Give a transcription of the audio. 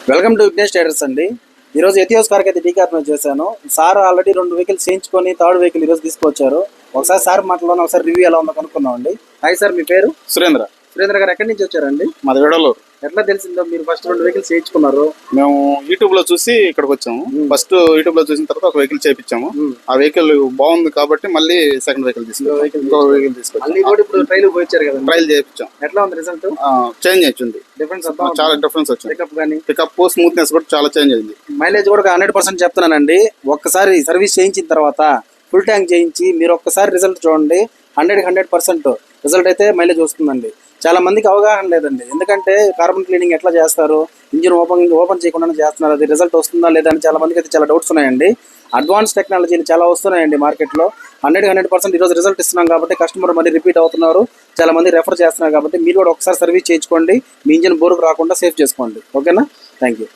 Welcome to Vignesh traders అండి. ఈరోజు ఎథియోస్ కార్కి అయితే డీకార్పొరేట్ చేశాను. సార్ ఆల్రెడీ 2 వెహికల్స్ చేయించుకొని థర్డ్ వెహికల్ ఈరోజు తీసుకొచ్చారు. ఒకసారి సార్ మాటలోనే ఒకసారి రివ్యూ ఎలా ఉందో కనుక్కుందాం అండి. హాయ్ సార్, మీ పేరు? సురేంద్ర గారు ఎక్కడి నుంచి వచ్చారండి? మాది వేడలూరు. ఎట్లా తెలిసిందో మీరు ఫస్ట్ 2 వెహికల్స్ చేయించుకున్నారు? మేము యూట్యూబ్ లో చూసి ఇక్కడికి వచ్చాము. ఫస్ట్ యూట్యూబ్ లో చూసిన తర్వాత ఒక వెహికల్ చేయించాము. ఆ వెహికల్ బాగుంది కాబట్టి మళ్ళీ సెకండ్ వెహికల్ తీసుకొచ్చాము. ఇప్పుడు ట్రైల్ పోయించారు కదా, ట్రైల్ చేయించాం. ఎట్లా ఉంది రిజల్ట్? చేంజ్ వచ్చింది, చాలా డిఫరెన్స్ వచ్చింది. పికప్ స్మూత్నెస్ కూడా చాలా చేంజ్ అయింది. మైలేజ్ కూడా 100% చెప్తున్నానండి. ఒక్కసారి సర్వీస్ చేయించిన తర్వాత ఫుల్ ట్యాంక్ చేయించి మీరు ఒక్కసారి రిజల్ట్ చూడండి. 100% రిజల్ట్ అయితే మైలేజ్ వస్తుందండి. చాలా మందికి అవగాహన లేదండి. ఎందుకంటే కార్బన్ క్లీనింగ్ ఎట్లా చేస్తారు, ఇంజిన్ ఓపెన్ చేయకుండా చేస్తున్నారు, అది రిజల్ట్ వస్తుందా లేదా అని చాలా మందికి అయితే చాలా డౌట్స్ ఉన్నాయండి. అడ్వాన్స్ టెక్నాలజీలు చాలా వస్తున్నాయండి మార్కెట్లో. 100% ఈరోజు రిజల్ట్ ఇస్తున్నాం కాబట్టి కస్టమర్ మళ్ళీ రిపీట్ అవుతున్నారు, చాలా మంది రెఫర్ చేస్తున్నారు. కాబట్టి మీరు కూడా ఒకసారి సర్వీస్ చేయించుకోండి, మీ ఇంజిన్ బోర్కు రాకుండా సేఫ్ చేసుకోండి. ఓకేనా? Thank you.